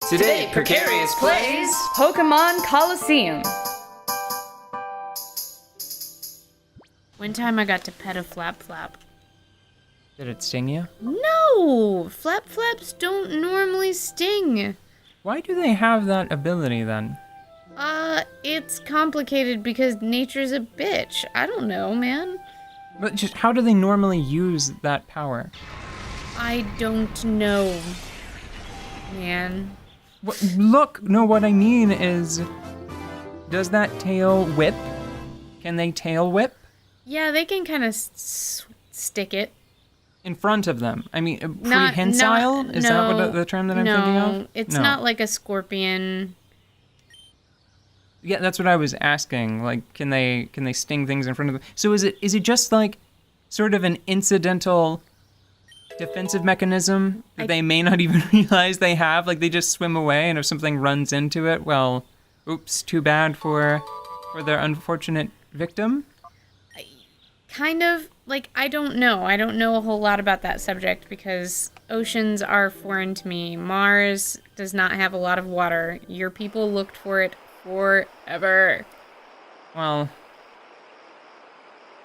Today, Precarious plays Pokémon Colosseum. One time I got to pet a flap. Did it sting you? No! Flaps don't normally sting. Why do they have that ability then? It's complicated because nature's a bitch. I don't know, man. But just how do they normally use that power? I don't know, man. What I mean is, does that tail whip? Can they tail whip? Yeah, they can kind of stick it. In front of them? I mean, prehensile? Is that what the term that I'm thinking of? No, it's not like a scorpion. Yeah, that's what I was asking. Like, can they sting things in front of them? So is it just like sort of an incidental defensive mechanism that they may not even realize they have? Like, they just swim away, and if something runs into it, well, oops, too bad for their unfortunate victim? Kind of. Like, I don't know. I don't know a whole lot about that subject because oceans are foreign to me. Mars does not have a lot of water. Your people looked for it forever. Well,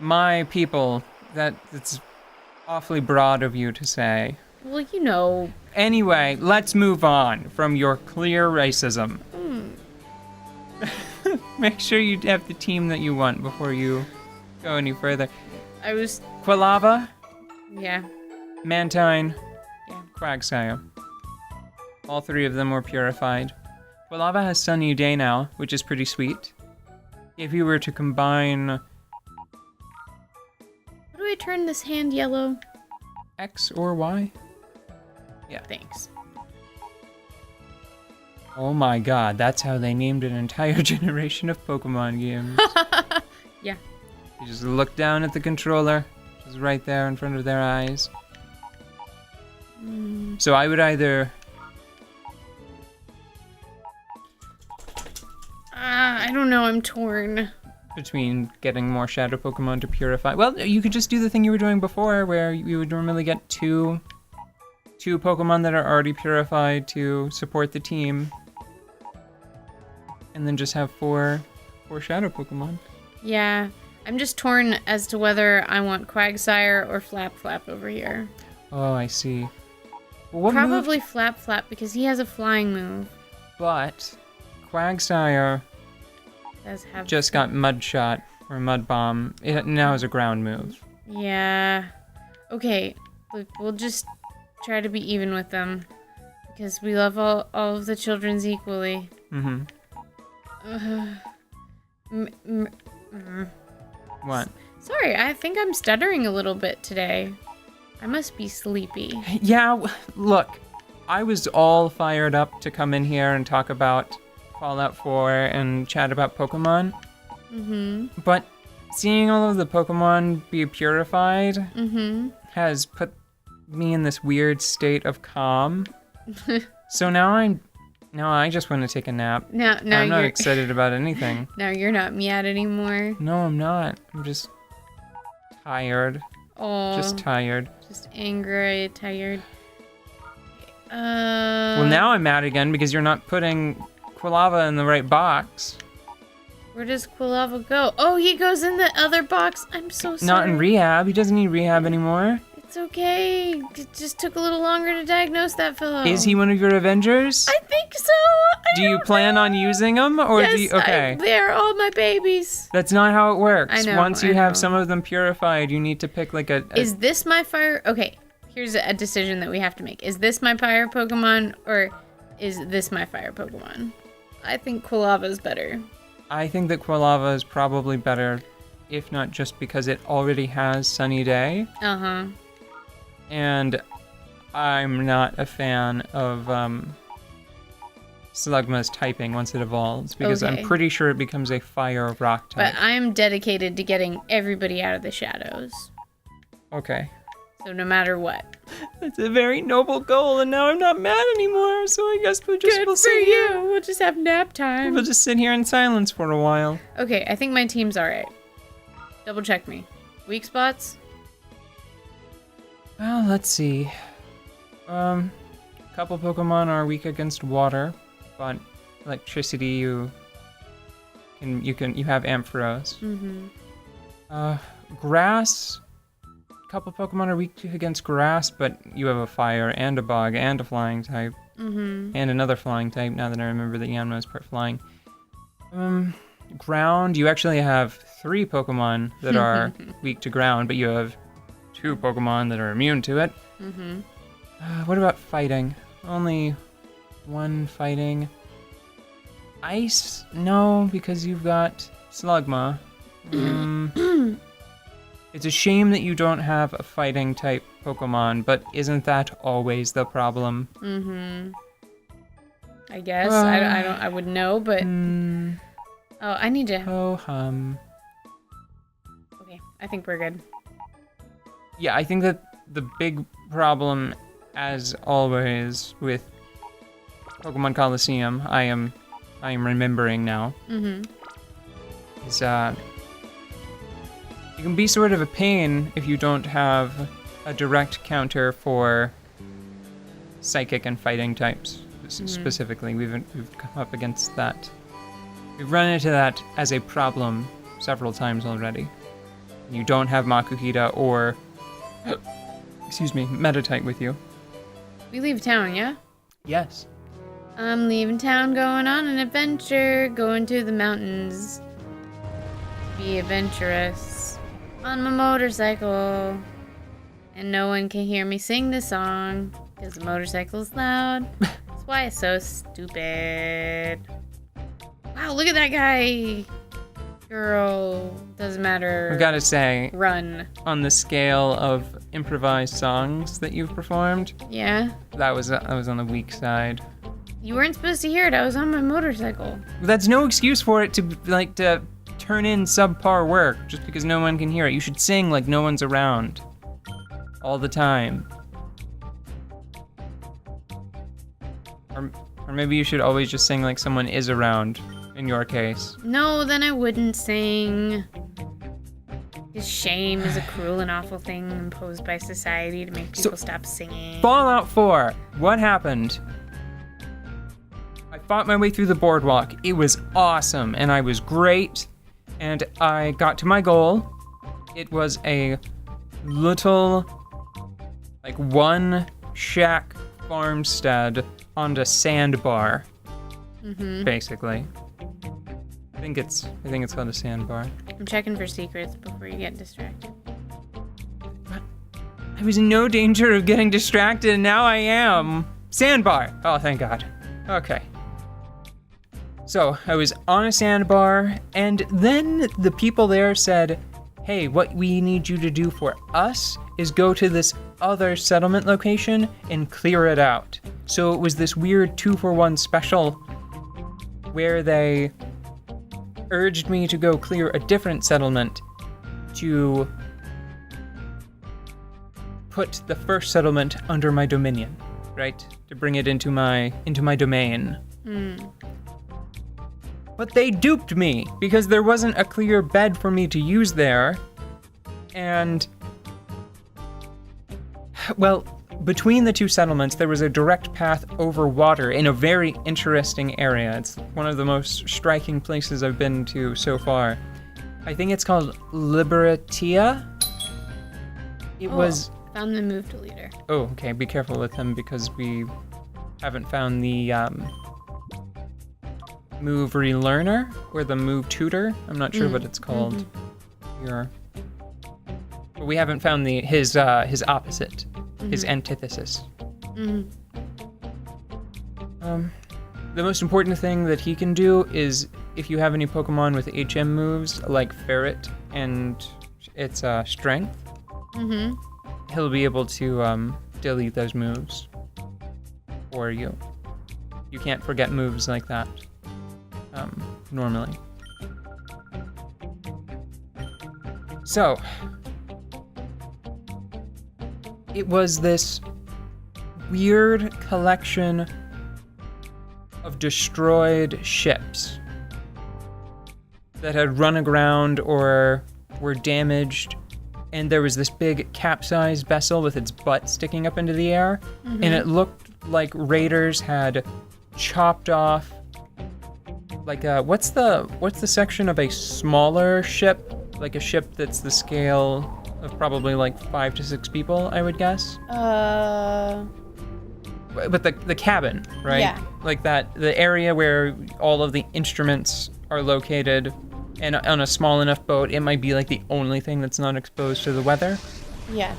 my people, that's awfully broad of you to say. Well, you know. Anyway, let's move on from your clear racism. Make sure you have the team that you want before you go any further. Quilava? Yeah. Mantine? Yeah. Quagsire. All three of them were purified. Quilava has Sunny Day now, which is pretty sweet. If you were to combine... How do I turn this hand yellow? X or Y? Yeah. Thanks. Oh my god, that's how they named an entire generation of Pokemon games. Yeah. You just look down at the controller, which is right there in front of their eyes. So I would either... I don't know, I'm torn. Between getting more Shadow Pokemon to purify. Well, you could just do the thing you were doing before, where you would normally get two Pokemon that are already purified to support the team. And then just have four Shadow Pokemon. Yeah. I'm just torn as to whether I want Quagsire or Flap over here. Oh, I see. Well, what Probably Flap because he has a flying move. But Quagsire just got Mud Shot or Mud Bomb. It now has a ground move. Yeah. Okay, look, we'll just try to be even with them. Because we love all of the children's equally. Mm-hmm. What? Sorry, I think I'm stuttering a little bit today. I must be sleepy. Yeah, look, I was all fired up to come in here and talk about Fallout 4 and chat about Pokemon. Mm-hmm. But seeing all of the Pokemon be purified has put me in this weird state of calm. So now I just want to take a nap. Now I'm not excited about anything. Now you're not mad anymore. No, I'm not. I'm just tired. Oh. Just tired. Just angry, tired. Well, now I'm mad again because you're not putting Quilava in the right box. Where does Quilava go? Oh, he goes in the other box. I'm so sorry. Not in rehab. He doesn't need rehab anymore. It's okay. It just took a little longer to diagnose that fellow. Is he one of your Avengers? I think so. Do you plan on using them, or yes, do you? Okay. They're all my babies. That's not how it works. I know. Once you have some of them purified, you need to pick like a. Is this my fire? Okay, here's a decision that we have to make. Is this my fire Pokemon, or is this my fire Pokemon? I think Quilava's better. I think that Quilava is probably better, if not just because it already has Sunny Day. Uh-huh. And I'm not a fan of Slugma's typing once it evolves, because Okay. I'm pretty sure it becomes a fire rock type. But I'm dedicated to getting everybody out of the shadows. Okay. So no matter what. That's a very noble goal, and now I'm not mad anymore, so I guess we'll Good for sit here. you. We'll just have nap time. We'll just sit here in silence for a while. Okay, I think my team's alright. Double check me. Weak spots? Well, let's see. couple Pokemon are weak against water, but electricity you have Ampharos. Grass, a couple Pokemon are weak against grass, but you have a fire and a bug and a flying type. And another flying type, now that I remember that Yanma is part flying. Ground, you actually have 3 Pokemon that are weak to ground, but you have 2 Pokemon that are immune to it. What about fighting? Only 1 fighting. Ice? No, because you've got Slugma. It's a shame that you don't have a fighting type Pokemon, but isn't that always the problem? I guess. I would know, but... Oh, I need to... Ho-hum. Okay, I think we're good. Yeah, I think that the big problem, as always, with Pokemon Colosseum, I am remembering now, is you can be sort of a pain if you don't have a direct counter for psychic and fighting types. Specifically, we've come up against that. We've run into that as a problem several times already. You don't have Makuhita or, Meditite with you. We leave town, yeah? Yes. I'm leaving town, going on an adventure, going to the mountains. Be adventurous on my motorcycle. And no one can hear me sing this song because the motorcycle's loud. That's why it's so stupid. Wow, look at that guy. Girl, doesn't matter. I've got to say, run. On the scale of improvised songs that you've performed, yeah, that was on the weak side. You weren't supposed to hear it. I was on my motorcycle. That's no excuse for it to turn in subpar work just because no one can hear it. You should sing like no one's around all the time. Or maybe you should always just sing like someone is around, in your case. No, then I wouldn't sing. Because shame is a cruel and awful thing imposed by society to make people stop singing. Fallout 4, what happened? I fought my way through the boardwalk. It was awesome, and I was great, and I got to my goal. It was a little, one shack farmstead on a sandbar, basically. I think it's called a sandbar. I'm checking for secrets before you get distracted. I was in no danger of getting distracted, and now I am. Sandbar! Oh, thank God. Okay. So, I was on a sandbar, and then the people there said, hey, what we need you to do for us is go to this other settlement location and clear it out. So it was this weird 2-for-1 special where they urged me to go clear a different settlement to put the first settlement under my dominion, right? To bring it into my domain. But they duped me because there wasn't a clear bed for me to use there. And, well, between the 2 settlements, there was a direct path over water in a very interesting area. It's one of the most striking places I've been to so far. I think it's called Liberatia. Found the move deleter. Oh, okay. Be careful with him because we haven't found the move relearner or the move tutor. I'm not sure what it's called here. But we haven't found his opposite, his antithesis. The most important thing that he can do is if you have any Pokemon with HM moves like Ferret and its strength, he'll be able to delete those moves for you. You can't forget moves like that normally. So, it was this weird collection of destroyed ships that had run aground or were damaged, and there was this big capsized vessel with its butt sticking up into the air, and it looked like raiders had chopped off like what's the section of a smaller ship, like a ship that's the scale of probably like 5 to 6 people, I would guess. But the cabin, right? Yeah. Like that, the area where all of the instruments are located, and on a small enough boat, it might be like the only thing that's not exposed to the weather. Yeah.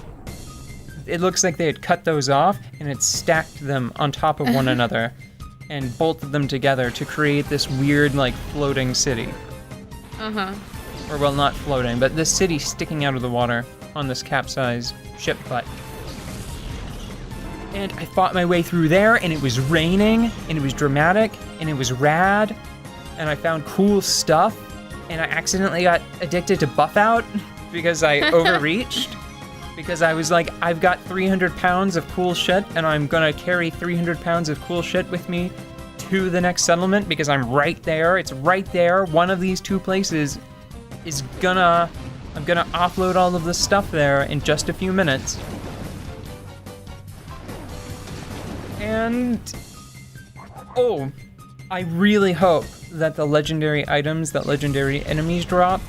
It looks like they had cut those off and had stacked them on top of one another and bolted them together to create this weird, like, floating city. Uh-huh. Or, well, not floating, but this city sticking out of the water on this capsized ship butt. And I fought my way through there, and it was raining, and it was dramatic, and it was rad, and I found cool stuff, and I accidentally got addicted to buff out because I overreached. Because I was like, I've got 300 pounds of cool shit, and I'm gonna carry 300 pounds of cool shit with me to the next settlement because I'm right there. It's right there. One of these 2 places is I'm gonna offload all of this stuff there in just a few minutes. And, oh, I really hope that the legendary items that legendary enemies drop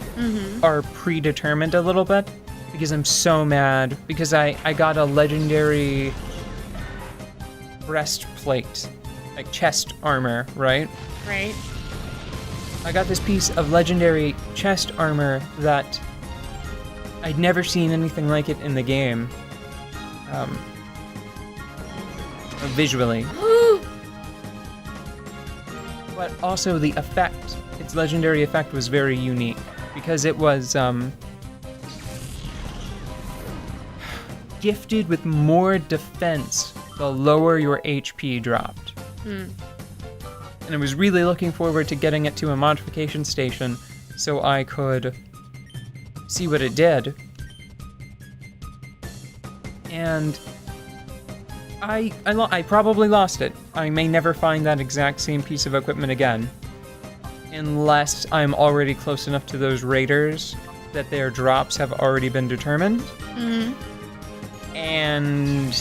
are predetermined a little bit, because I'm so mad, because I got a legendary breastplate, like chest armor, right? Right. I got this piece of legendary chest armor that I'd never seen anything like it in the game. Visually. But also the effect, its legendary effect was very unique, because it was gifted with more defense the lower your HP dropped. And I was really looking forward to getting it to a modification station so I could see what it did. And I probably lost it. I may never find that exact same piece of equipment again, unless I'm already close enough to those raiders that their drops have already been determined. And,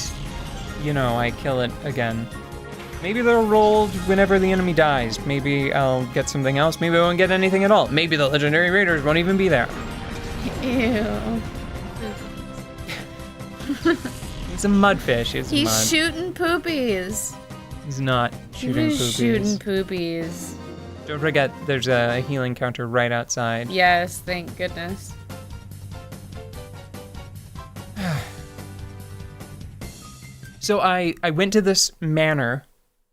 you know, I kill it again. Maybe they're rolled whenever the enemy dies. Maybe I'll get something else. Maybe I won't get anything at all. Maybe the legendary raiders won't even be there. Ew. He's a mudfish. He's shooting poopies. He's not shooting He's poopies. shooting poopies. Don't forget, there's a healing counter right outside. Yes, thank goodness. So I went to this manor,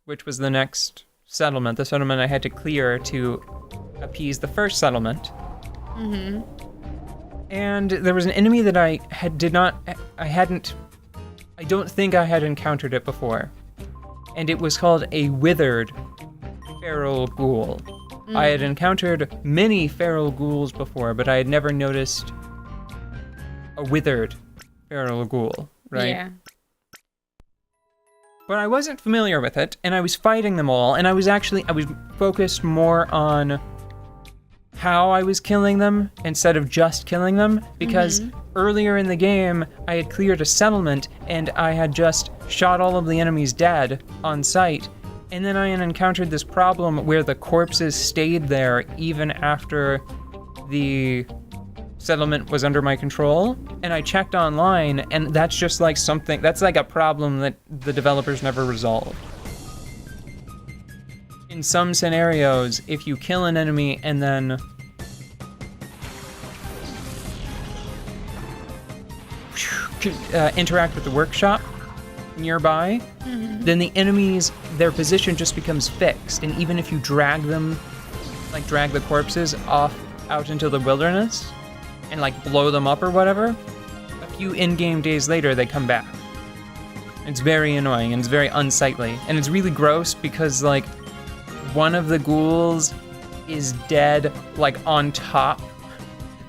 which was the next settlement, the settlement I had to clear to appease the first settlement. And there was an enemy that I don't think I had encountered it before. And it was called a withered feral ghoul. I had encountered many feral ghouls before, but I had never noticed a withered feral ghoul, right? Yeah. But I wasn't familiar with it, and I was fighting them all, and I was focused more on how I was killing them instead of just killing them, because earlier in the game, I had cleared a settlement, and I had just shot all of the enemies dead on sight, and then I had encountered this problem where the corpses stayed there even after the settlement was under my control, and I checked online, and that's just like that's like a problem that the developers never resolved. In some scenarios, if you kill an enemy and then interact with the workshop nearby, then the enemies, their position just becomes fixed, and even if you drag the corpses off out into the wilderness and like blow them up or whatever, a few in-game days later they come back. It's very annoying and it's very unsightly, and it's really gross because like one of the ghouls is dead like on top.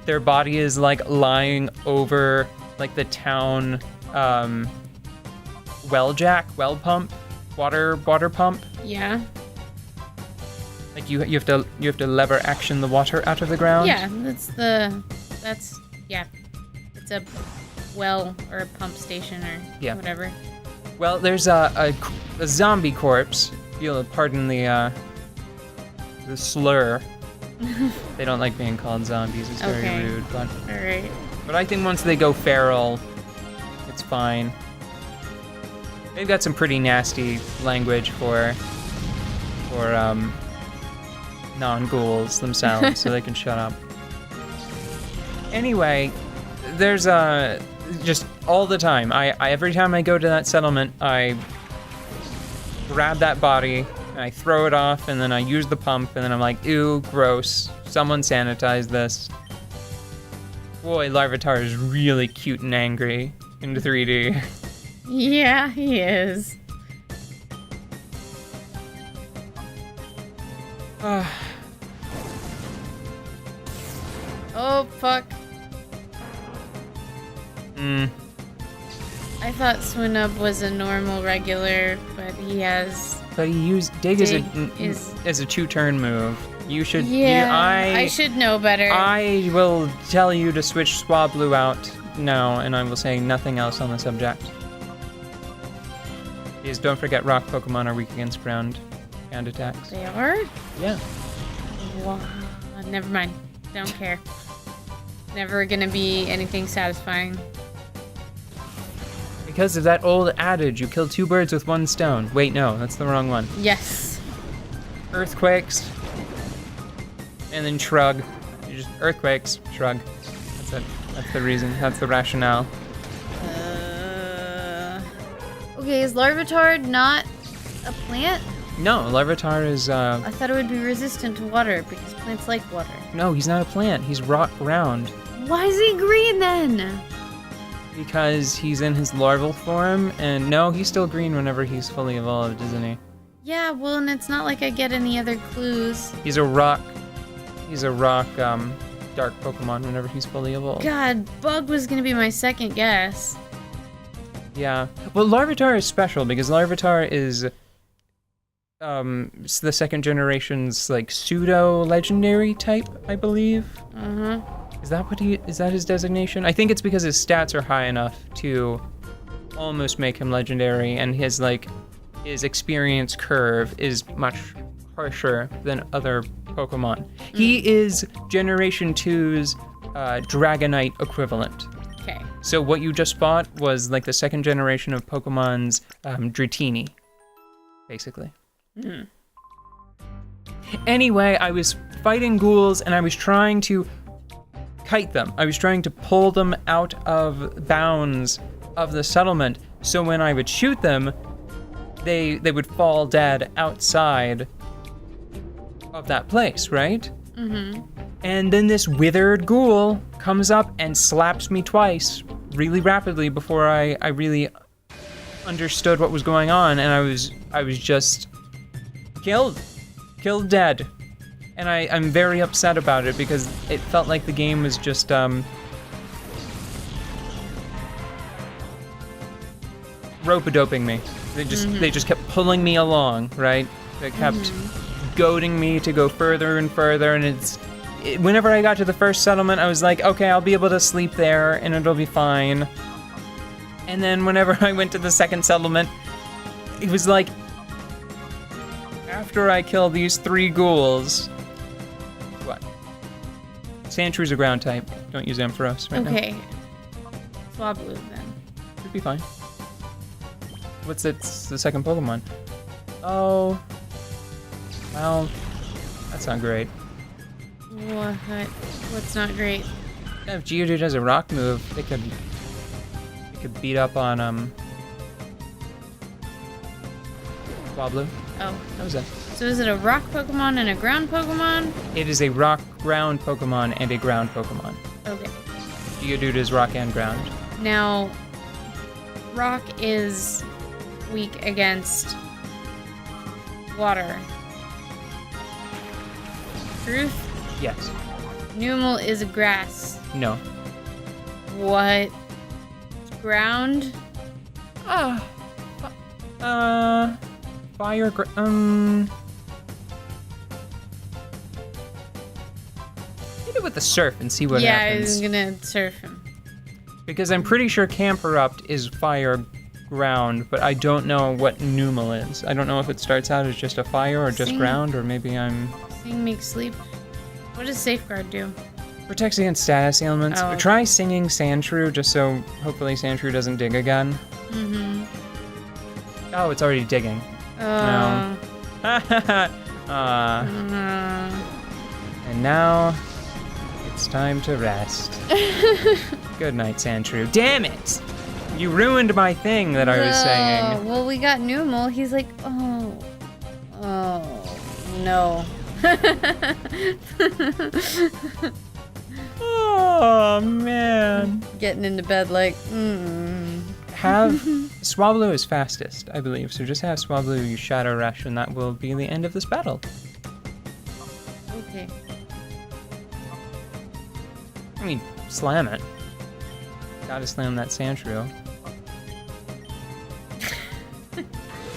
Their body is like lying over like the town well pump, water pump. Yeah. Like you have to lever action the water out of the ground. Yeah, it's a well or a pump station or whatever. Well, there's a zombie corpse. You'll pardon the slur. They don't like being called zombies. It's very rude, but... Alright. But I think once they go feral, it's fine. They've got some pretty nasty language for non-ghouls themselves, so they can shut up. Anyway, there's just all the time. I every time I go to that settlement, I grab that body, and I throw it off, and then I use the pump, and then I'm like, ew, gross. Someone sanitize this. Boy, Larvitar is really cute and angry in 3D. Yeah, he is. Oh, fuck. I thought Swinub was a normal regular, but he has... But he used Dig as a 2-turn move. You should... I should know better. I will tell you to switch Swablu out now, and I will say nothing else on the subject. Please don't forget rock Pokemon are weak against ground and attacks. They are? Yeah. Wow. Never mind. Don't care. Never gonna be anything satisfying. Because of that old adage, you kill 2 birds with 1 stone. Wait, no, that's the wrong one. Yes. Earthquakes, and then shrug. You just earthquakes, shrug. That's it. That's the reason. That's the rationale. Okay, is Larvitar not a plant? No, Larvitar is, I thought it would be resistant to water because plants like water. No, he's not a plant. He's rock ground. Why is he green then? Because he's in his larval form, and no, he's still green whenever he's fully evolved, isn't he? Yeah, well, and it's not like I get any other clues. He's a rock, dark Pokemon whenever he's fully evolved. God, Bug was gonna be my second guess. Yeah. Well, Larvitar is special because Larvitar is the second generation's like pseudo legendary type, I believe. Uh-huh. Is that his designation? I think it's because his stats are high enough to almost make him legendary, and his experience curve is much harsher than other Pokemon. He is Generation 2's Dragonite equivalent. Okay. So what you just fought was like the second generation of Pokemon's Dratini, basically. Anyway, I was fighting ghouls, and I was trying to kite them. I was trying to pull them out of bounds of the settlement, so when I would shoot them, they would fall dead outside of that place, right? Mm-hmm. And then this withered ghoul comes up and slaps me twice, really rapidly, before I really understood what was going on, and I was just killed dead. And I'm very upset about it because it felt like the game was just rope-a-doping me. They just kept pulling me along, right? They kept goading me to go further and further, and whenever I got to the first settlement, I was like, okay, I'll be able to sleep there and it'll be fine. And then whenever I went to the second settlement, it was like, after I kill these 3 ghouls, what? Sandshrews are ground type. Don't use Ampharos right now. Okay. Swablu then. Should be fine. What's the second Pokemon? Oh. Well, that's not great. What? What's not great? If Geodude has a rock move, they could beat up on Swablu. Oh. That was it. So is it a rock Pokemon and a ground Pokemon? It is a rock ground Pokemon and a ground Pokemon. Okay. Geodude is rock and ground. Now, rock is weak against water. Truth? Yes. Numel is a grass. No. What? Ground? Fire, hit it with the surf and see what happens. Yeah, I was gonna surf him. Because I'm pretty sure Camperupt is fire ground, but I don't know what Numal is. I don't know if it starts out as just a fire or just Sing. ground, or maybe I'm... Sing makes sleep. What does Safeguard do? Protects against status ailments. Oh, okay. Try singing Sandshrew, just so hopefully Sandshrew doesn't dig again. Mm-hmm. Oh, it's already digging. No. And now it's time to rest. Good night, Sandshrew. Damn it! You ruined my thing that I was saying. Well, we got Numal. He's like, oh, no. Oh, man. Getting into bed like, Have Swablu is fastest, I believe. So just have Swablu use Shadow Rush, and that will be the end of this battle. Okay. I mean, slam it. Gotta slam that Sandshrew.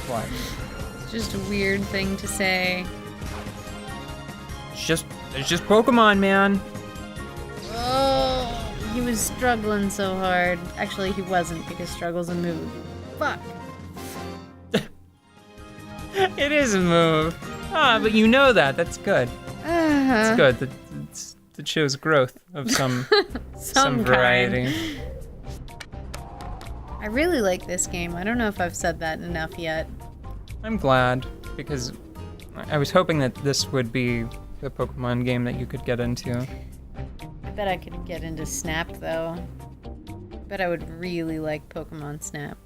What? It's just a weird thing to say. It's just Pokemon, man. Oh, he was struggling so hard. Actually, he wasn't, because struggle's a move. Fuck. It is a move. Ah, but you know that. That's good. It's good. That shows growth of some Some variety. kind. I really like this game. I don't know if I've said that enough yet. I'm glad, because I was hoping that this would be the Pokemon game that you could get into. I bet I could get into Snap, though. I bet I would really like Pokemon Snap.